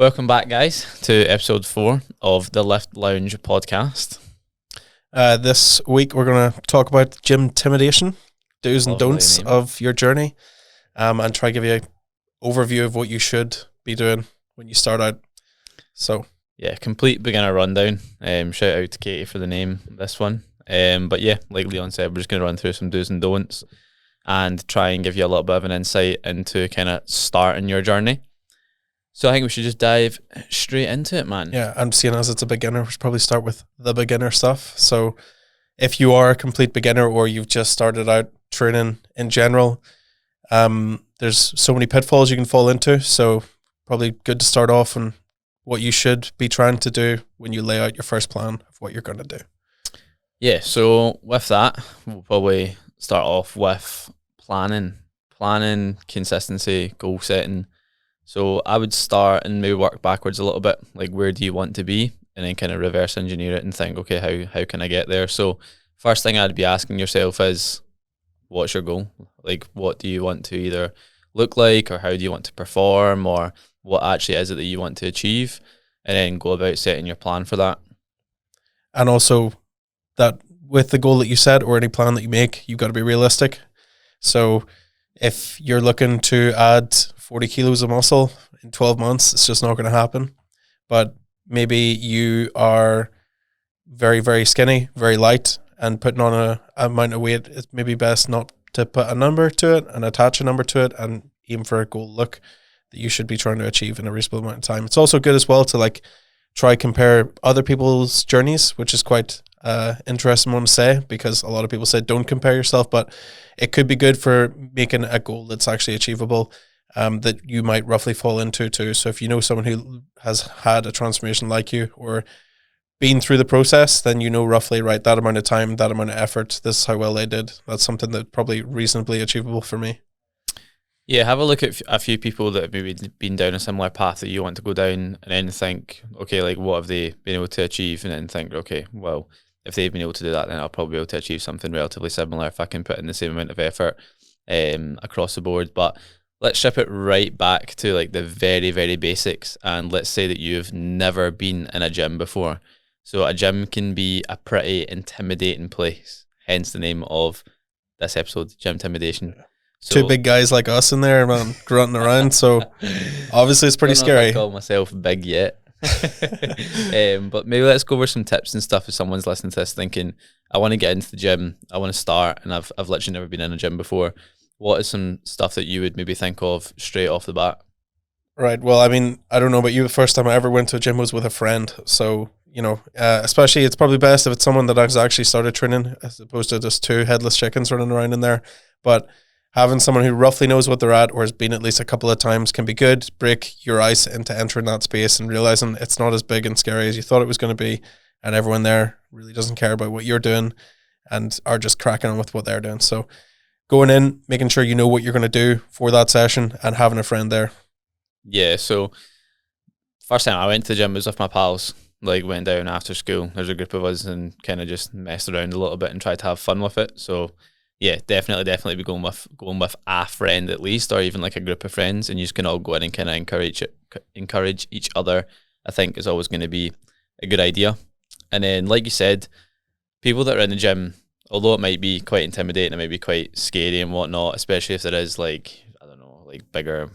Welcome back, guys, to episode 4 of the Lift Lounge podcast. This week we're going to talk about Gymtimidation, do's and don'ts of your journey, and try to give you an overview of what you should be doing when you start out. So, yeah, complete beginner rundown. Shout out to Katie for the name of this one. But yeah, like Leon said, we're just going to run through some do's and don'ts and try and give you a little bit of an insight into kind of starting your journey. So I think we should just dive straight into it, man. Yeah, and seeing as it's a beginner, we should probably start with the beginner stuff. So if you are a complete beginner or you've just started out training in general, there's so many pitfalls you can fall into. So probably good to start off on what you should be trying to do when you lay out your first plan of what you're going to do. Yeah, so with that, we'll probably start off with planning, consistency, goal setting. So I would start and maybe work backwards a little bit, like where do you want to be, and then kind of reverse engineer it and think, okay, how can I get there? So first thing I'd be asking yourself is, what's your goal? Like, what do you want to either look like, or how do you want to perform, or what actually is it that you want to achieve, and then go about setting your plan for that. And also that with the goal that you set or any plan that you make, you've got to be realistic. So if you're looking to add 40 kilos of muscle in 12 months, it's just not going to happen. But maybe you are very, very skinny, very light, and putting on a amount of weight, it's maybe best not to put a number to it and attach a number to it and aim for a goal look that you should be trying to achieve in a reasonable amount of time. It's also good as well to try compare other people's journeys, which is quite interesting one to say, because a lot of people say don't compare yourself, but it could be good for making a goal that's actually achievable, that you might roughly fall into too. So if you know someone who has had a transformation like you or been through the process, then you know roughly, right, that amount of time, that amount of effort, this is how well they did. That's something that's probably reasonably achievable for me. Yeah, have a look at a few people that have maybe been down a similar path that you want to go down, and then think, okay, like what have they been able to achieve, and then think, okay, well, if they've been able to do that, then I'll probably be able to achieve something relatively similar if I can put in the same amount of effort across the board. But let's ship it right back to like the very, very basics, and let's say that you've never been in a gym before. So a gym can be a pretty intimidating place, hence the name of this episode, Gymtimidation. So, two big guys like us in there, man, grunting around. So obviously it's pretty scary. I call myself big yet. But maybe let's go over some tips and stuff if someone's listening to this thinking, I want to get into the gym, I want to start, and I've literally never been in a gym before. What is some stuff that you would maybe think of straight off the bat? Right. Well, I mean, I don't know about you. The first time I ever went to a gym was with a friend. So, especially it's probably best if it's someone that has actually started training as opposed to just two headless chickens running around in there. But having someone who roughly knows what they're at or has been at least a couple of times can be good. Break your ice into entering that space and realizing it's not as big and scary as you thought it was going to be. And everyone there really doesn't care about what you're doing and are just cracking on with what they're doing. So going in, making sure you know what you're going to do for that session and having a friend there. Yeah, so first time I went to the gym was with my pals. Like went down after school. There's a group of us and kind of just messed around a little bit and tried to have fun with it. So yeah, definitely be going with a friend at least, or even like a group of friends, and you just can all go in and kind of encourage each other. I think is always going to be a good idea. And then, like you said, people that are in the gym, although it might be quite intimidating, it might be quite scary and whatnot, especially if there is like bigger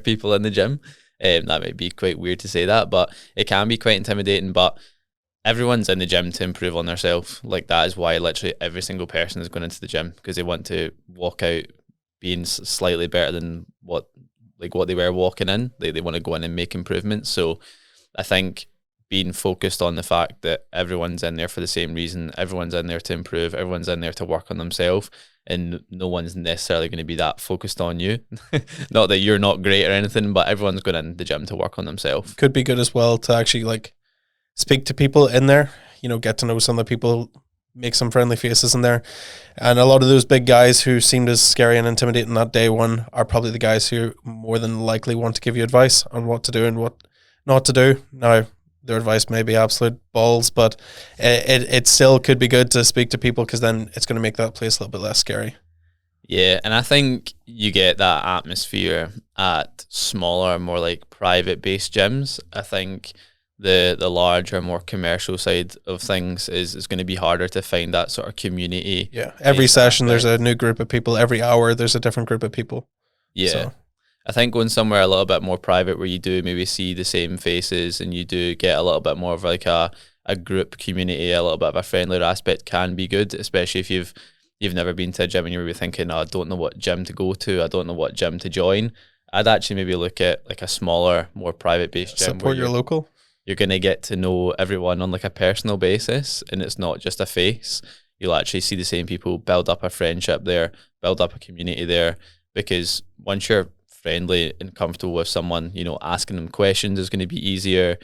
people in the gym. That might be quite weird to say that, but it can be quite intimidating. But everyone's in the gym to improve on themselves. Like that is why literally every single person is going into the gym, because they want to walk out being slightly better than what they were walking in. They want to go in and make improvements. So I think being focused on the fact that everyone's in there for the same reason, everyone's in there to improve, everyone's in there to work on themselves, and no one's necessarily going to be that focused on you. Not that you're not great or anything, but everyone's going in the gym to work on themselves. Could be good as well to actually speak to people in there, get to know some of the people, make some friendly faces in there. And a lot of those big guys who seemed as scary and intimidating that day one are probably the guys who more than likely want to give you advice on what to do and what not to do. Now, their advice may be absolute balls, but it still could be good to speak to people, because then it's going to make that place a little bit less scary. Yeah, and I think you get that atmosphere at smaller, more like private based gyms. I think the larger, more commercial side of things is going to be harder to find that sort of community. Yeah, every based session there's a aspect. new group of people. Every hour there's a different group of people. Yeah. So I think going somewhere a little bit more private where you do maybe see the same faces and you do get a little bit more of like a group community, a little bit of a friendlier aspect can be good, especially if you've never been to a gym and you're maybe thinking, oh, I don't know what gym to go to, I don't know what gym to join. I'd actually maybe look at like a smaller, more private based gym where support your local. you're gonna get to know everyone on like a personal basis and it's not just a face. You'll actually see the same people, build up a friendship there, build up a community there. Because once you're friendly and comfortable with someone, you know, asking them questions is going to be easier.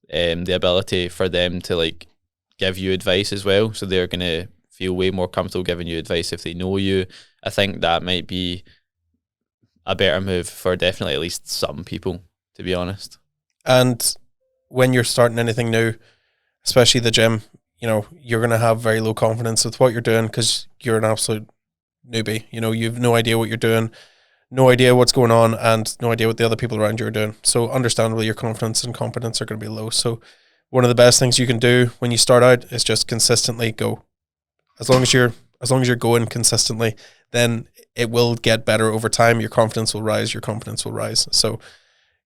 The ability for them to like give you advice as well, so they're going to feel way more comfortable giving you advice if they know you. I think that might be a better move for definitely at least some people, to be honest. And when you're starting anything new, especially the gym, you know, you're going to have very low confidence with what you're doing because you're an absolute newbie. You know, you've no idea what you're doing, no idea what's going on, and no idea what the other people around you are doing. So understandably, your confidence and competence are going to be low. So one of the best things you can do when you start out is just consistently go. As long as you're going consistently, then it will get better over time. Your confidence will rise. Your confidence will rise. So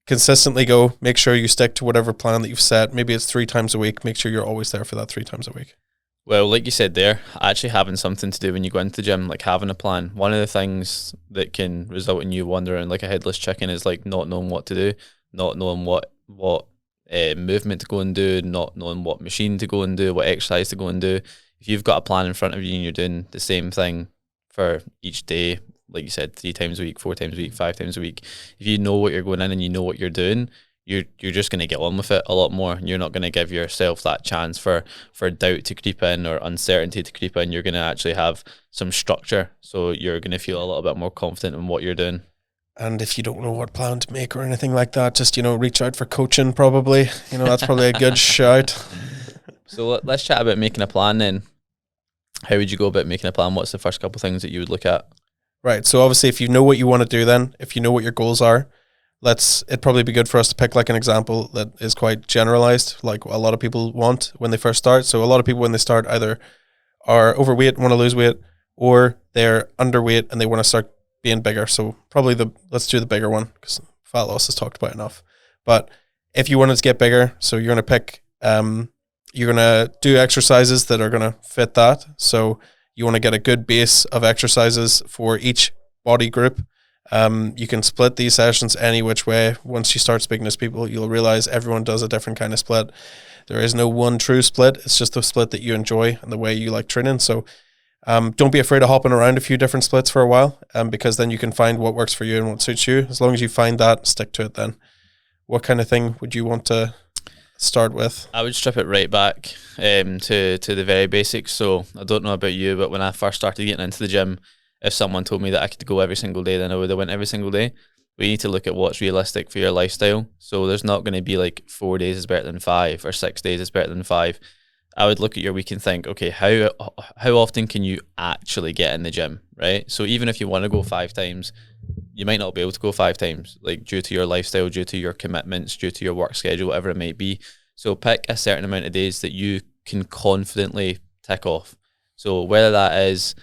consistently go. Make sure you stick to whatever plan that you've set. Maybe it's 3 times a week. Make sure you're always there for that 3 times a week. Well, like you said there, actually having something to do when you go into the gym, like having a plan. One of the things that can result in you wandering like a headless chicken is like not knowing what to do, not knowing what movement to go and do, not knowing what machine to go and do, what exercise to go and do. If you've got a plan in front of you and you're doing the same thing for each day, like you said, 3 times a week, 4 times a week, 5 times a week, if you know what you're going in and you know what you're doing, you're just going to get on with it a lot more. You're not going to give yourself that chance for doubt to creep in or uncertainty to creep in. You're going to actually have some structure, so you're going to feel a little bit more confident in what you're doing. And if you don't know what plan to make or anything like that, just, you know, reach out for coaching probably. You know, that's probably a good shout. So let's chat about making a plan then. How would you go about making a plan? What's the first couple of things that you would look at? Right. So obviously if you know what you want to do then, if you know what your goals are, it'd probably be good for us to pick like an example that is quite generalized, like a lot of people want when they first start. So a lot of people when they start either are overweight, want to lose weight, or they're underweight and they want to start being bigger. So probably let's do the bigger one because fat loss is talked about enough. But if you wanted to get bigger, so you're going to pick, you're going to do exercises that are going to fit that. So you want to get a good base of exercises for each body group. You can split these sessions any which way. Once you start speaking to people, you'll realize everyone does a different kind of split. There is no one true split. It's just the split that you enjoy and the way you like training. So don't be afraid of hopping around a few different splits for a while, because then you can find what works for you and what suits you. As long as you find that, stick to it then. What kind of thing would you want to start with? I would strip it right back to the very basics. So I don't know about you, but when I first started getting into the gym, if someone told me that I could go every single day, then I would have went every single day. We need to look at what's realistic for your lifestyle. So there's not going to be like 4 days is better than 5 or 6 days is better than 5. I would look at your week and think, okay, how often can you actually get in the gym, right? So even if you want to go 5 times, you might not be able to go 5 times, like due to your lifestyle, due to your commitments, due to your work schedule, whatever it might be. So pick a certain amount of days that you can confidently tick off. So whether that is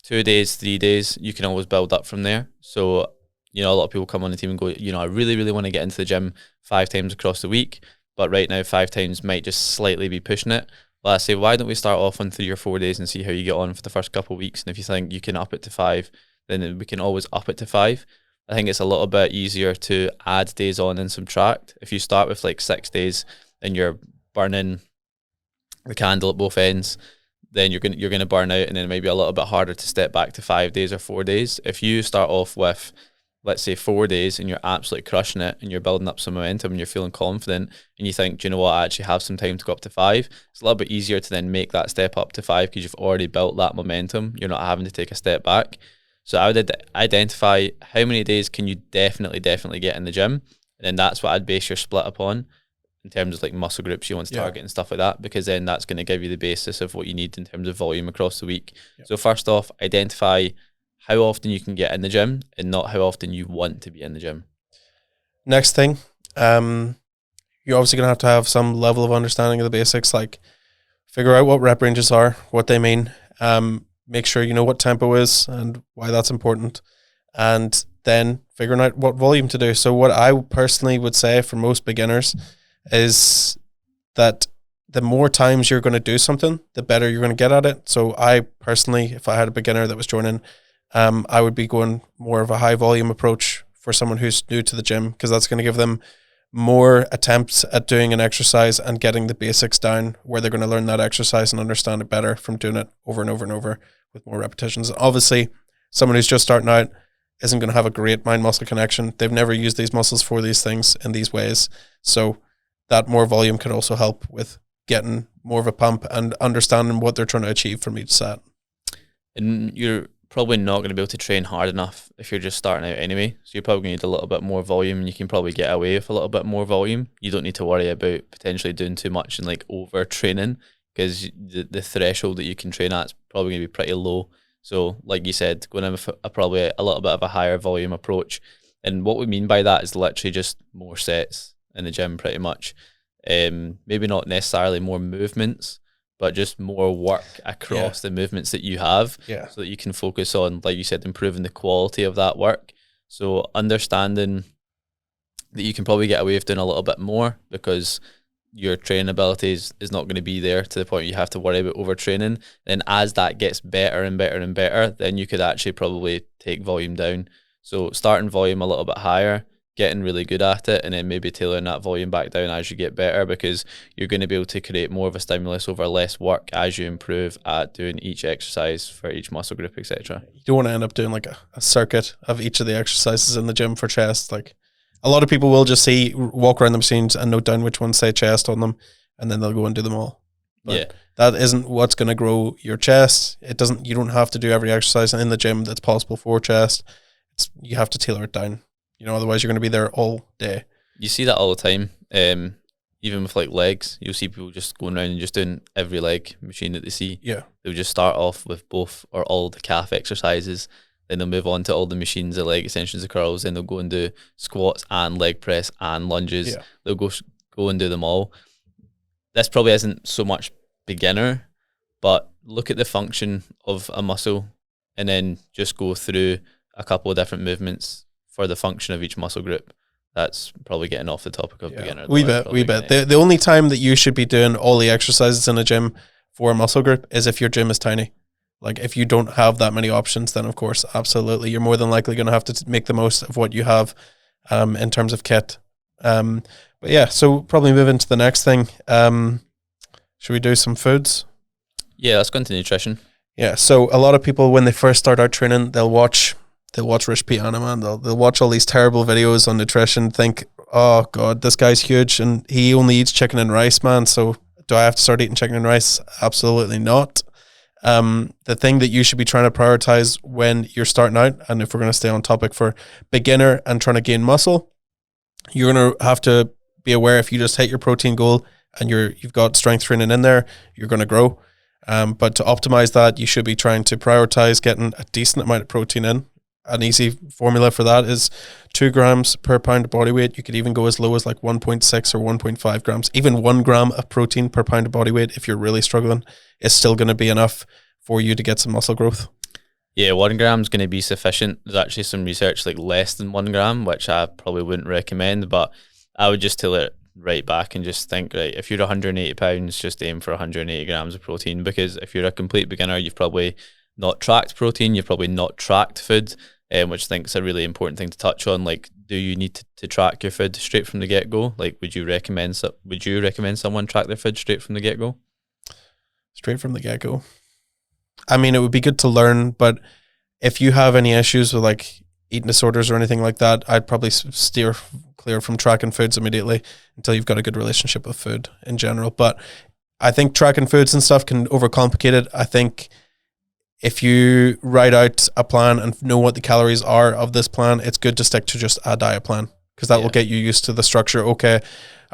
2 days, 3 days, you can always build up from there. So, you know, a lot of people come on the team and go, you know, I really, really want to get into the gym 5 times across the week. But right now, 5 times might just slightly be pushing it. Well, I say, why don't we start off on 3 or 4 days and see how you get on for the first couple of weeks? And if you think you can up it to 5, then we can always up it to 5. I think it's a little bit easier to add days on and subtract. If you start with like 6 days and you're burning the candle at both ends, then you're gonna burn out, and then maybe a little bit harder to step back to 5 days or 4 days. If you start off with, let's say, 4 days and you're absolutely crushing it and you're building up some momentum and you're feeling confident and you think, do you know what, I actually have some time to go up to 5, it's a little bit easier to then make that step up to 5 because you've already built that momentum. You're not having to take a step back. So I would identify how many days can you definitely get in the gym, and then that's what I'd base your split upon in terms of like muscle groups you want to target and stuff like that, because then that's going to give you the basis of what you need in terms of volume across the week. So first off, identify how often you can get in the gym and not how often you want to be in the gym. Next thing, you're obviously going to have some level of understanding of the basics, like figure out what rep ranges are, what they mean, make sure you know what tempo is and why that's important, and then figuring out what volume to do. So what I personally would say for most beginners is that the more times you're going to do something, the better you're going to get at it. So I personally, if I had a beginner that was joining, I would be going more of a high volume approach for someone who's new to the gym, because that's going to give them more attempts at doing an exercise and getting the basics down, where they're going to learn that exercise and understand it better from doing it over and over and over with more repetitions. Obviously, someone who's just starting out isn't going to have a great mind-muscle connection. They've never used these muscles for these things in these ways. So that more volume could also help with getting more of a pump and understanding what they're trying to achieve from each set. And you're probably not going to be able to train hard enough if you're just starting out anyway. So you're probably going to need a little bit more volume, and you can probably get away with a little bit more volume. You don't need to worry about potentially doing too much and like over training, because the threshold that you can train at is probably going to be pretty low. So like you said, going in with probably a little bit of a higher volume approach. And what we mean by that is literally just more sets in the gym pretty much. Maybe not necessarily more movements, but just more work across the movements that you have, so that you can focus on, like you said, improving the quality of that work. So understanding that you can probably get away with doing a little bit more, because your training ability is not going to be there to the point you have to worry about overtraining. Then as that gets better and better and better, then you could actually probably take volume down. So starting volume a little bit higher, getting really good at it, and then maybe tailoring that volume back down as you get better, because you're going to be able to create more of a stimulus over less work as you improve at doing each exercise for each muscle group, etc. You don't want to end up doing like a circuit of each of the exercises in the gym for chest. Like a lot of people will just walk around the machines and note down which ones say chest on them, and then they'll go and do them all. But that isn't what's going to grow your chest. You don't have to do every exercise in the gym that's possible for chest. You have to tailor it down. Otherwise you're going to be there all day. You see that all the time. Even with like legs, you'll see people just going around and just doing every leg machine that they see. Yeah. They'll just start off with both or all the calf exercises. Then they'll move on to all the machines, the leg extensions, the curls. Then they'll go and do squats and leg press and lunges. Yeah. They'll go and do them all. This probably isn't so much beginner, but look at the function of a muscle and then just go through a couple of different movements for the function of each muscle group. That's probably getting off the topic of beginner. We bet. The only time that you should be doing all the exercises in a gym for a muscle group is if your gym is tiny. Like if you don't have that many options, then of course, absolutely, you're more than likely going to have to make the most of what you have in terms of kit. But yeah, so probably move into the next thing. Should we do some foods? Yeah, let's go into nutrition. Yeah, so a lot of people, when they first start out training, they'll watch Rich Piana, man. They'll watch all these terrible videos on nutrition, think, oh God, this guy's huge and he only eats chicken and rice, man. So do I have to start eating chicken and rice? Absolutely not. The thing that you should be trying to prioritize when you're starting out, and if we're going to stay on topic for beginner and trying to gain muscle, you're going to have to be aware if you just hit your protein goal and you've got strength training in there, you're going to grow. But to optimize that, you should be trying to prioritize getting a decent amount of protein in. An easy formula for that is 2 grams per pound of body weight. You could even go as low as like 1.6 or 1.5 grams. Even 1 gram of protein per pound of body weight, if you're really struggling, is still going to be enough for you to get some muscle growth. Yeah, 1 gram is going to be sufficient. There's actually some research like less than 1 gram, which I probably wouldn't recommend, but I would just tailor it right back and just think, right, if you're 180 pounds, just aim for 180 grams of protein, because if you're a complete beginner, you've probably not tracked protein, you've probably not tracked food, which I think is a really important thing to touch on. Like, do you need to track your food straight from the get-go? Like, would you recommend someone track their food straight from the get-go? Straight from the get-go. I mean, it would be good to learn, but if you have any issues with like eating disorders or anything like that, I'd probably steer clear from tracking foods immediately until you've got a good relationship with food in general. But I think tracking foods and stuff can overcomplicate it. I think if you write out a plan and know what the calories are of this plan, it's good to stick to just a diet plan, because that will get you used to the structure. Okay,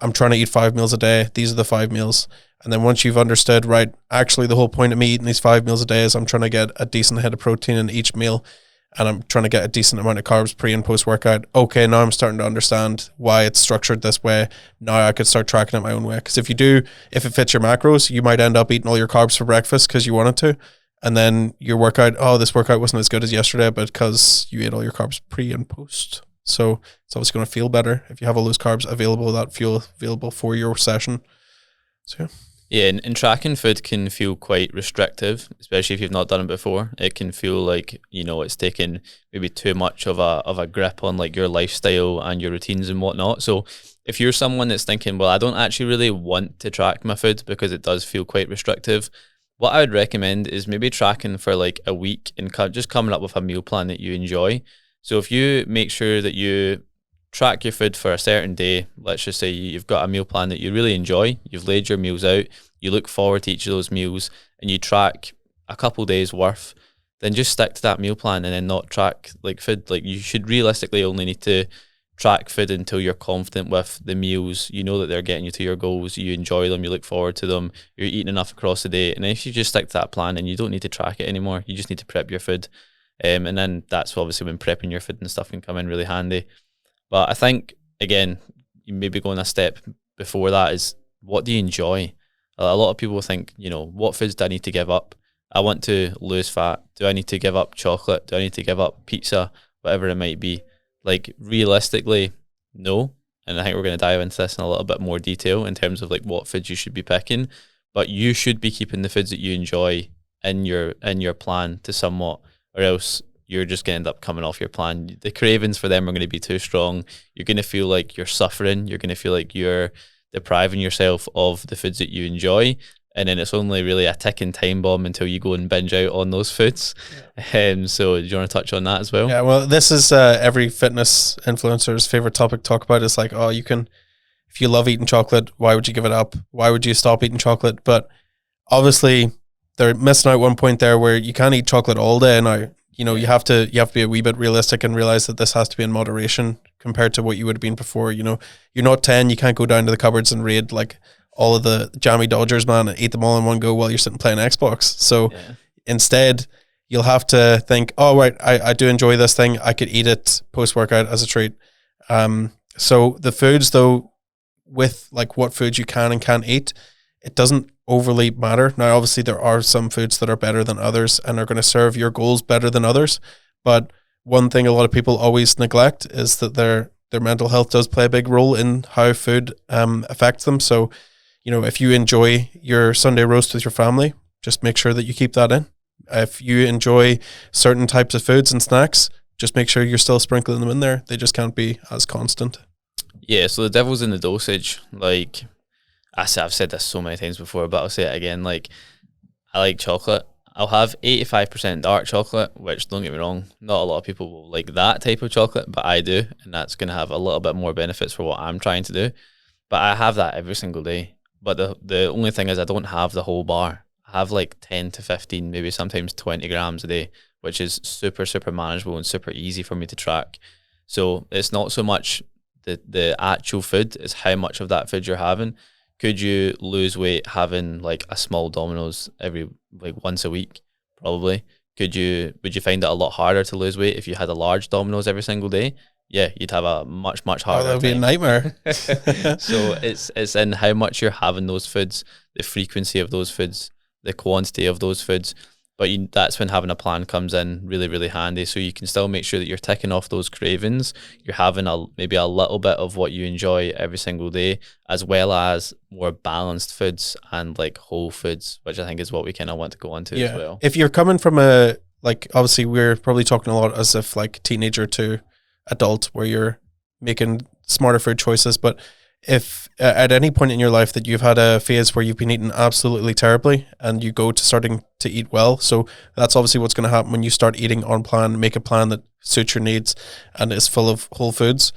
I'm trying to eat 5 meals a day. These are the 5 meals. And then once you've understood, right, actually the whole point of me eating these 5 meals a day is I'm trying to get a decent hit of protein in each meal. and I'm trying to get a decent amount of carbs pre and post workout. Okay, now I'm starting to understand why it's structured this way. Now I could start tracking it my own way. Because if it fits your macros, you might end up eating all your carbs for breakfast because you wanted to. And then your workout, this workout wasn't as good as yesterday, but because you ate all your carbs pre and post. So it's obviously going to feel better if you have all those carbs available, that fuel available for your session. So yeah. Yeah, and tracking food can feel quite restrictive, especially if you've not done it before. It can feel like, it's taken maybe too much of a grip on like your lifestyle and your routines and whatnot. So if you're someone that's thinking, well, I don't actually really want to track my food because it does feel quite restrictive, what I would recommend is maybe tracking for like a week and just coming up with a meal plan that you enjoy. So if you make sure that you track your food for a certain day, let's just say you've got a meal plan that you really enjoy, you've laid your meals out, you look forward to each of those meals, and you track a couple days worth, then just stick to that meal plan and then not track like food. Like you should realistically only need to track food until you're confident with the meals, you know that they're getting you to your goals, you enjoy them, you look forward to them, you're eating enough across the day. And if you just stick to that plan and you don't need to track it anymore, you just need to prep your food. And then that's obviously when prepping your food and stuff can come in really handy. But I think, again, you maybe going a step before that is, what do you enjoy? A lot of people think, what foods do I need to give up? I want to lose fat. Do I need to give up chocolate? Do I need to give up pizza? Whatever it might be. Like, realistically, no. And I think we're going to dive into this in a little bit more detail in terms of like what foods you should be picking. But you should be keeping the foods that you enjoy in your plan to somewhat, or else you're just going to end up coming off your plan. The cravings for them are going to be too strong. You're going to feel like you're suffering. You're going to feel like you're depriving yourself of the foods that you enjoy. And then it's only really a ticking time bomb until you go and binge out on those foods. Yeah. So do you want to touch on that as well? Yeah, well, this is every fitness influencer's favorite topic to talk about. Is like, you can, if you love eating chocolate, why would you give it up? Why would you stop eating chocolate? But obviously they're missing out one point there where you can't eat chocolate all day. Now, you have to be a wee bit realistic and realize that this has to be in moderation compared to what you would have been before. You're not 10, you can't go down to the cupboards and raid like all of the jammy Dodgers, man, and eat them all in one go while you're sitting playing Xbox. So instead, you'll have to think, oh, right, I do enjoy this thing. I could eat it post-workout as a treat. So the foods, though, with like what foods you can and can't eat, it doesn't overly matter. Now, obviously, there are some foods that are better than others and are going to serve your goals better than others. But one thing a lot of people always neglect is that their mental health does play a big role in how food affects them. So, if you enjoy your Sunday roast with your family, just make sure that you keep that in. If you enjoy certain types of foods and snacks, just make sure you're still sprinkling them in there. They just can't be as constant. Yeah, so the devil's in the dosage. Like, I've said this so many times before, but I'll say it again. Like, I like chocolate. I'll have 85% dark chocolate, which, don't get me wrong, not a lot of people will like that type of chocolate, but I do, and that's going to have a little bit more benefits for what I'm trying to do. But I have that every single day. But the only thing is I don't have the whole bar. I have like 10 to 15, maybe sometimes 20 grams a day, which is super, super manageable and super easy for me to track. So it's not so much the actual food, it's how much of that food you're having. Could you lose weight having like a small Domino's once a week? Probably. Would you find it a lot harder to lose weight if you had a large Domino's every single day? Yeah, you'd have a much, much harder that would be a nightmare. So it's in how much you're having those foods, the frequency of those foods, the quantity of those foods. But that's when having a plan comes in really, really handy. So you can still make sure that you're ticking off those cravings. You're having maybe a little bit of what you enjoy every single day, as well as more balanced foods and like whole foods, which I think is what we kind of want to go into as well. If you're coming from obviously we're probably talking a lot as if like teenager to adult, where you're making smarter food choices. But if at any point in your life that you've had a phase where you've been eating absolutely terribly and you go to starting to eat well, so that's obviously what's going to happen when you start eating on plan, make a plan that suits your needs and is full of whole foods.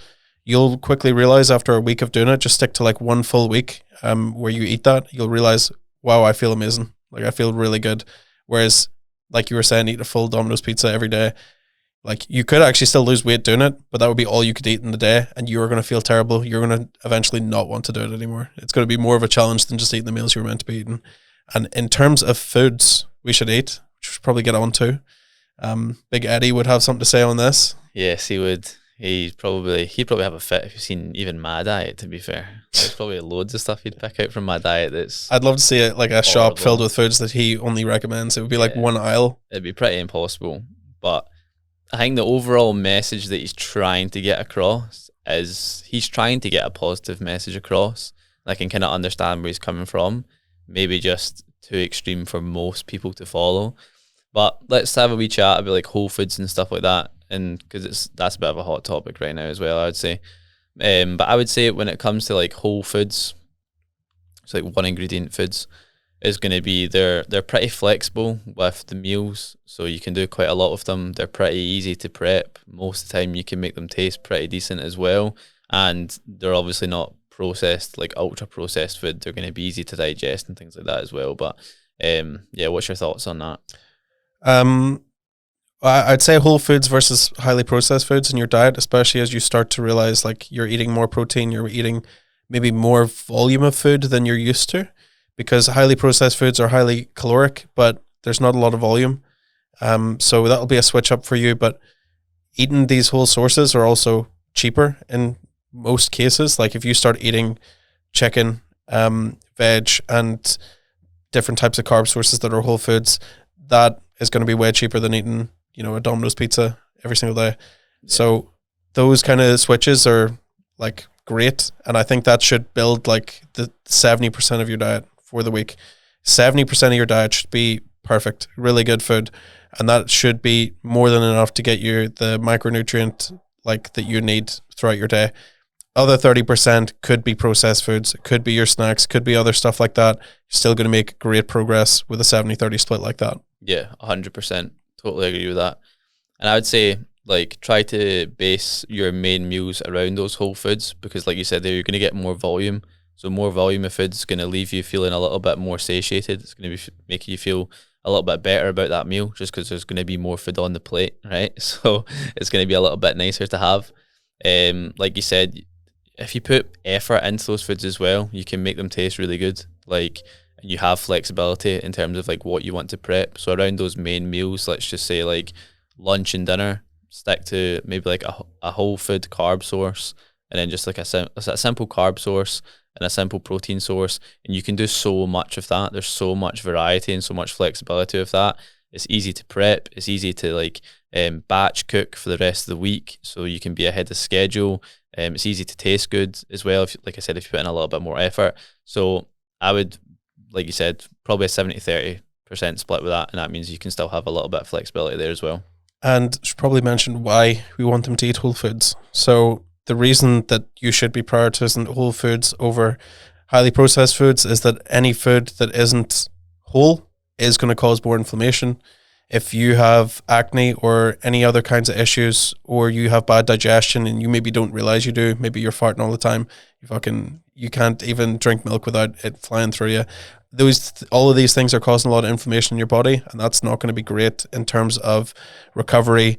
You'll quickly realize after a week of doing it, just stick to like one full week where you eat that, you'll realize, wow, I feel amazing. Like I feel really good. Whereas like you were saying, eat a full Domino's pizza every day, like you could actually still lose weight doing it, but that would be all you could eat in the day and you are going to feel terrible. You're going to eventually not want to do it anymore. It's going to be more of a challenge than just eating the meals you were meant to be eating. And in terms of foods we should eat, which we should probably get on to, Big Eddie would have something to say on this. Yes, he would. He'd probably have a fit if you've seen even my diet, to be fair. There's probably loads of stuff he'd pick out from my diet that's I'd love to see it like a shop horrible. filled with foods that he only recommends. It would be like one aisle. It'd be pretty impossible. But I think the overall message that he's trying to get across is he's trying to get a positive message across. I can kind of understand where he's coming from. Maybe just too extreme for most people to follow. But let's have a wee chat about like whole foods and stuff like that, and because that's a bit of a hot topic right now as well, I would say. But I would say when it comes to like whole foods, it's like one ingredient foods, is going to be they're pretty flexible with the meals, so you can do quite a lot with them. They're pretty easy to prep. Most of the time, you can make them taste pretty decent as well, and they're obviously not processed like ultra processed food. They're going to be easy to digest and things like that as well. But yeah, what's your thoughts on that? I'd say whole foods versus highly processed foods in your diet, especially as you start to realize like you're eating more protein, you're eating maybe more volume of food than you're used to, because highly processed foods are highly caloric, but there's not a lot of volume. So that'll be a switch up for you. But eating these whole sources are also cheaper in most cases. Like if you start eating chicken, veg, and different types of carb sources that are whole foods, that is going to be way cheaper than eating, a Domino's pizza every single day. So those kind of switches are like great. And I think that should build like the 70% of your diet for the week. 70% of your diet should be perfect, really good food. And that should be more than enough to get you the micronutrient like that you need throughout your day. Other 30% could be processed foods, could be your snacks, could be other stuff like that. You're still going to make great progress with a 70-30 split like that. Yeah, 100%. Totally agree with that. And I would say, like, try to base your main meals around those whole foods, because like you said there, you're going to get more volume. So more volume of food is going to leave you feeling a little bit more satiated. It's going to be make you feel a little bit better about that meal, just because there's going to be more food on the plate, right? So it's going to be a little bit nicer to have. Like you said, if you put effort into those foods as well, you can make them taste really good. Like, you have flexibility in terms of like what you want to prep. So around those main meals, let's just say like lunch and dinner, stick to maybe like a whole food carb source, and then just like a simple carb source and a simple protein source. And you can do so much of that. There's so much variety and so much flexibility of that. It's easy to prep. It's easy to like batch cook for the rest of the week, so you can be ahead of schedule. It's easy to taste good as well, if, like I said, if you put in a little bit more effort. So I would, like you said, probably a 70-30% split with that, and that means you can still have a little bit of flexibility there as well. And should probably mention why we want them to eat whole foods. So the reason that you should be prioritizing whole foods over highly processed foods is that any food that isn't whole is going to cause more inflammation. If you have acne or any other kinds of issues, or you have bad digestion and you maybe don't realize you do, maybe you're farting all the time, you can't even drink milk without it flying through you. All of these things are causing a lot of inflammation in your body, and that's not going to be great in terms of recovery,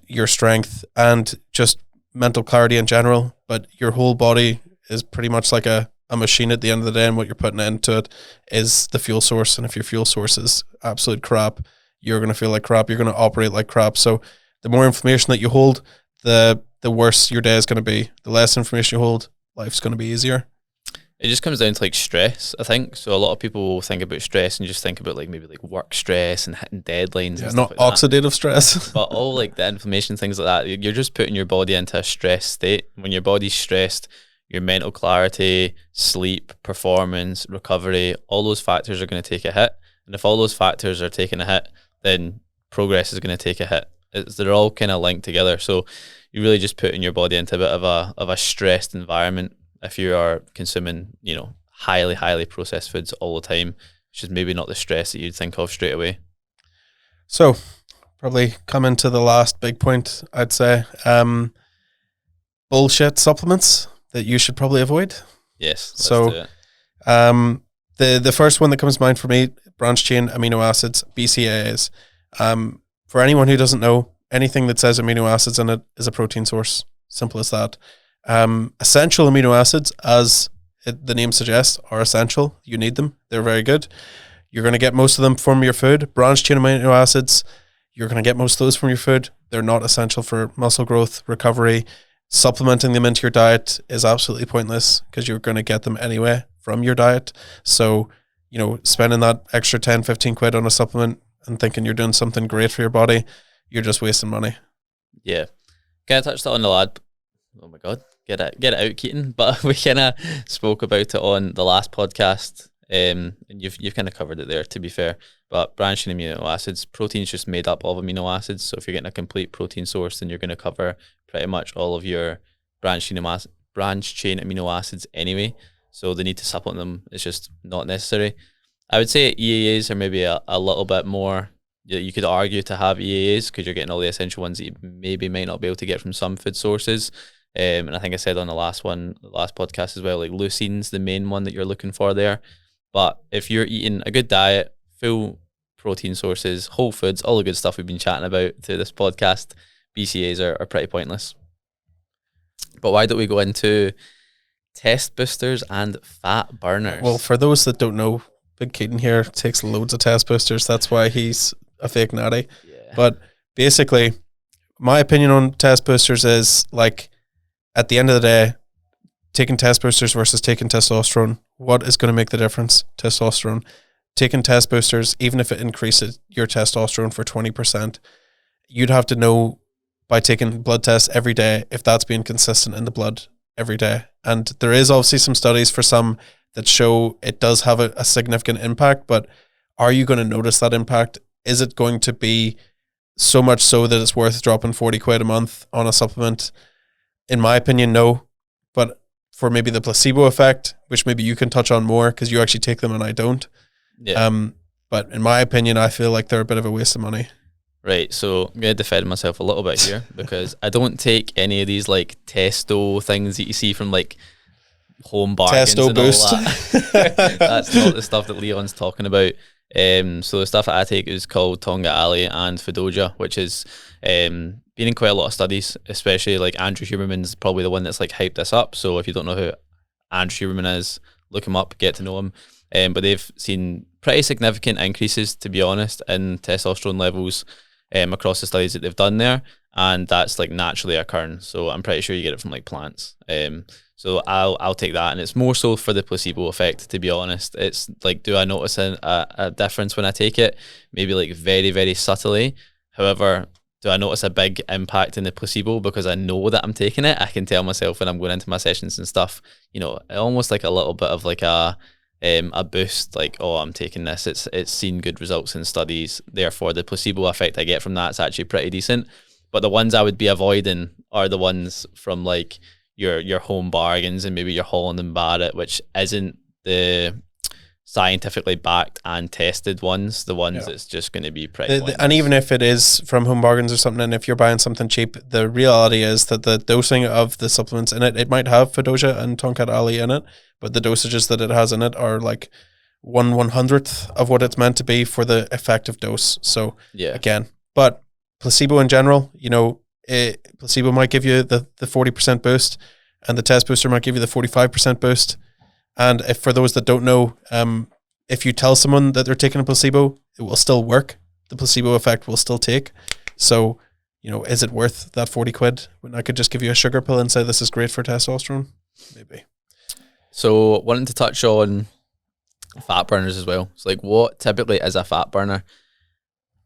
your strength, and just mental clarity in general. But your whole body is pretty much like a machine at the end of the day, and what you're putting into it is the fuel source. And if your fuel source is absolute crap, you're going to feel like crap, you're going to operate like crap. So the more information that you hold, the worse your day is going to be. The less information you hold, life's going to be easier. It just comes down to like stress, I think. So a lot of people will think about stress and just think about like maybe like work stress and hitting deadlines. Yeah, and not stuff like oxidative that. Stress. But all like the inflammation, things like that, you're just putting your body into a stress state. When your body's stressed, your mental clarity, sleep, performance, recovery, all those factors are going to take a hit. And if all those factors are taking a hit, then progress is going to take a hit. They're all kind of linked together. So you're really just putting your body into a bit of a stressed environment if you are consuming, highly processed foods all the time. It's just maybe not the stress that you'd think of straight away. So probably come into the last big point, I'd say. Bullshit supplements that you should probably avoid. Yes. So do it. the first one that comes to mind for me, branched chain amino acids, BCAAs. For anyone who doesn't know, anything that says amino acids in it is a protein source. Simple as that. Essential amino acids, as the name suggests, are essential. You need them. They're very good. You're going to get most of them from your food. Branched chain amino acids, You're going to get most of those from your food. They're not essential for muscle growth, recovery. Supplementing them into your diet is absolutely pointless because you're going to get them anyway from your diet. So, spending that extra 10, 15 quid on a supplement and thinking you're doing something great for your body, you're just wasting money. Yeah. Kind of touched on the lad. Oh my God. Get it out, Keaton. But we kind of spoke about it on the last podcast. And you've kind of covered it there, to be fair. But branching amino acids, protein's just made up of amino acids. So if you're getting a complete protein source, then you're going to cover pretty much all of your branched chain amino acids anyway. So the need to supplement them is just not necessary. I would say EAAs are maybe a little bit more. You could argue to have EAAs because you're getting all the essential ones that you maybe might not be able to get from some food sources. And I think I said on the last podcast as well, like leucine's the main one that you're looking for there. But if you're eating a good diet, full protein sources, whole foods, all the good stuff we've been chatting about through this podcast, BCAAs are pretty pointless. But why don't we go into test boosters and fat burners? Well, for those that don't know, Big Keaton here takes loads of test boosters. That's why he's a fake natty. Yeah. But basically, my opinion on test boosters is like, at the end of the day, taking test boosters versus taking testosterone, what is going to make the difference? Testosterone. Taking test boosters, even if it increases your testosterone for 20%, you'd have to know by taking blood tests every day if that's being consistent in the blood every day. And there is obviously some studies for some that show it does have a significant impact, but are you going to notice that impact? Is it going to be so much so that it's worth dropping 40 quid a month on a supplement? In my opinion, no. But for maybe the placebo effect, which maybe you can touch on more because you actually take them and I don't. Yeah. But in my opinion, I feel like they're a bit of a waste of money. Right, so I'm going to defend myself a little bit here because I don't take any of these like testo things that you see from like home bargains Testo and boost. all that. That's not the stuff that Leon's talking about. So the stuff that I take is called Tonga Ali and Fedoja, which is been in quite a lot of studies, especially like Andrew Huberman's probably the one that's like hyped this up. So if you don't know who Andrew Huberman is, look him up, get to know him. But they've seen pretty significant increases, to be honest, in testosterone levels across the studies that they've done there, and that's like naturally occurring. So I'm pretty sure you get it from like plants. So I'll take that, and it's more so for the placebo effect, to be honest. It's like, do I notice a difference when I take it? Maybe like very, very subtly. However, do I notice a big impact in the placebo because I know that I'm taking it? I can tell myself when I'm going into my sessions and stuff, almost like a little bit of like a boost, like, oh, I'm taking this. It's seen good results in studies. Therefore, the placebo effect I get from that's actually pretty decent. But the ones I would be avoiding are the ones from like your home bargains and maybe your Holland and Barrett, which isn't the scientifically backed and tested ones. The ones that's just going to be pretty. And even if it is from home bargains or something, and if you're buying something cheap, the reality is that the dosing of the supplements in it might have Fedoja and Tonkat Ali in it, but the dosages that it has in it are like 1/100th of what it's meant to be for the effective dose. So again, but placebo in general, placebo might give you the 40% boost, and the test booster might give you the 45% boost. And if for those that don't know, if you tell someone that they're taking a placebo, it will still work. The placebo effect will still take. So, is it worth that 40 quid when I could just give you a sugar pill and say this is great for testosterone? Maybe. So, wanting to touch on fat burners as well. So, like, what typically is a fat burner?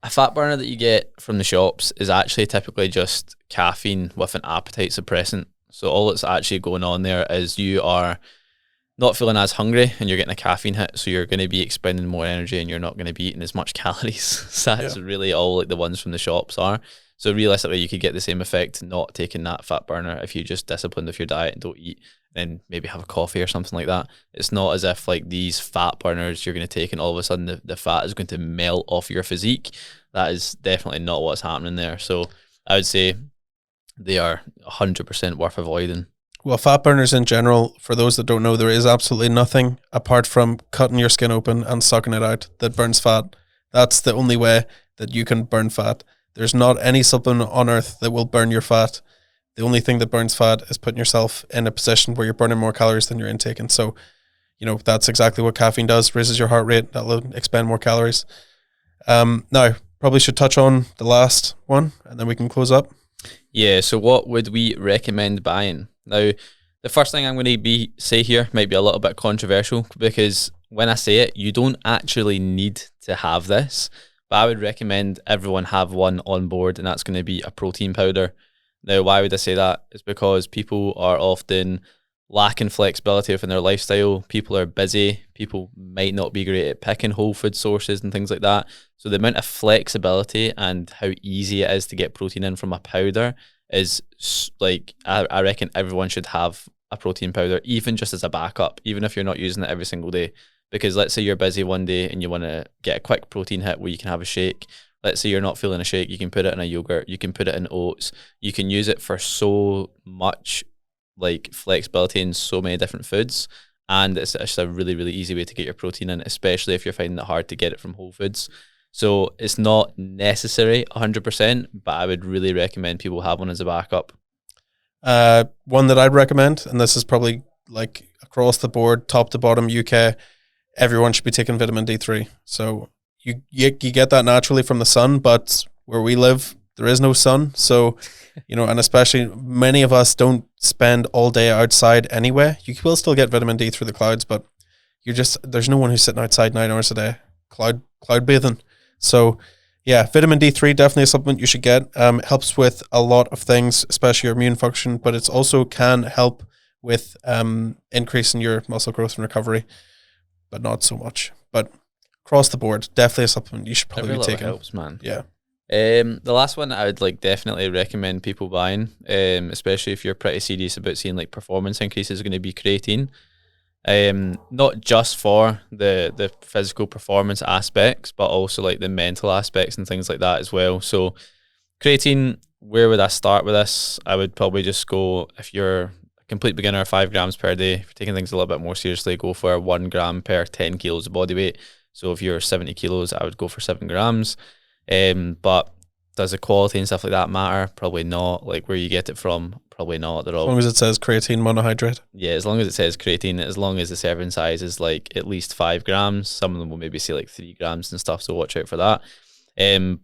A fat burner that you get from the shops is actually typically just caffeine with an appetite suppressant. So, all that's actually going on there is you are not feeling as hungry and you're getting a caffeine hit, so you're going to be expending more energy and you're not going to be eating as much calories. So that's really all like the ones from the shops are. So realistically, you could get the same effect not taking that fat burner if you just disciplined with your diet and don't eat, and maybe have a coffee or something like that. It's not as if like these fat burners you're going to take and all of a sudden the fat is going to melt off your physique. That is definitely not what's happening there. So I would say they are 100% worth avoiding. Well, fat burners in general, for those that don't know, there is absolutely nothing apart from cutting your skin open and sucking it out that burns fat. That's the only way that you can burn fat. There's not any supplement on earth that will burn your fat. The only thing that burns fat is putting yourself in a position where you're burning more calories than you're intaking. So, that's exactly what caffeine does. Raises your heart rate. That'll expend more calories. Now, probably should touch on the last one, and then we can close up. Yeah, so what would we recommend buying? Now, the first thing I'm going to say here might be a little bit controversial, because when I say it, you don't actually need to have this, but I would recommend everyone have one on board, and that's going to be a protein powder. Now, why would I say that? It's because people are often lacking flexibility within their lifestyle. People are busy. People might not be great at picking whole food sources and things like that. So the amount of flexibility and how easy it is to get protein in from a powder is like, I reckon everyone should have a protein powder, even just as a backup, even if you're not using it every single day. Because let's say you're busy one day and you want to get a quick protein hit where you can have a shake. Let's say you're not feeling a shake, you can put it in a yogurt, you can put it in oats, you can use it for so much like flexibility in so many different foods, and it's just a really, really easy way to get your protein in, especially if you're finding it hard to get it from whole foods. So it's not necessary 100%, but I would really recommend people have one as a backup. One that I'd recommend, and this is probably like across the board, top to bottom UK, everyone should be taking vitamin D3. So you get that naturally from the sun, but where we live, there is no sun. So, and especially many of us don't spend all day outside anyway. You will still get vitamin D through the clouds, but there's no one who's sitting outside 9 hours a day, cloud bathing. So yeah, vitamin D3, definitely a supplement you should get. It helps with a lot of things, especially your immune function, but it's also can help with increasing your muscle growth and recovery, but not so much. But across the board, definitely a supplement you should probably be taking. Helps, man. Yeah. The last one I would definitely recommend people buying, especially if you're pretty serious about seeing performance increases, is going to be creatine. Not just for the physical performance aspects, but also the mental aspects and things like that as well. So creatine, where would I start with this? I would probably just go, if you're a complete beginner, 5 grams per day. If you're taking things a little bit more seriously, go for 1 gram per 10 kilos of body weight. So if you're 70 kilos, I would go for 7 grams. But does the quality and stuff like that matter? Probably not. Where you get it from, probably not at all. As long as it says creatine monohydrate. Yeah, as long as it says creatine, as long as the serving size is at least 5 grams. Some of them will maybe say 3 grams and stuff, so watch out for that.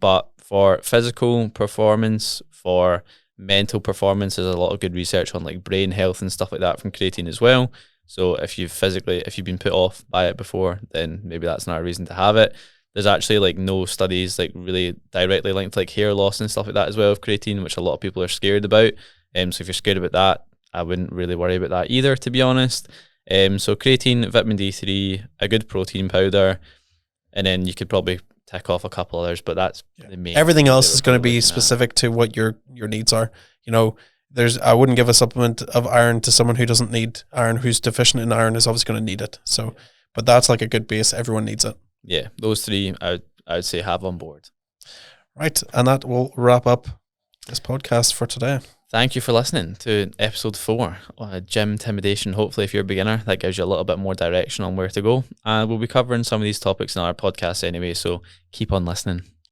But for physical performance, for mental performance, there's a lot of good research on brain health and stuff like that from creatine as well. So if you've been put off by it before, then maybe that's not a reason to have it. There's actually no studies really directly linked to hair loss and stuff like that as well with creatine, which a lot of people are scared about. So if you're scared about that, I wouldn't really worry about that either, to be honest. So creatine, vitamin D3, a good protein powder, and then you could probably tick off a couple others, but that's the main. Everything else is going to be specific to what your needs are. I wouldn't give a supplement of iron to someone who doesn't need iron. Who's deficient in iron is obviously going to need it. So, but that's a good base. Everyone needs it. Yeah, those 3 I would say have on board. Right, and that will wrap up this podcast for today. Thank you for listening to episode 4 on Gymtimidation. Hopefully, if you're a beginner, that gives you a little bit more direction on where to go. And we'll be covering some of these topics in our podcast anyway, so keep on listening.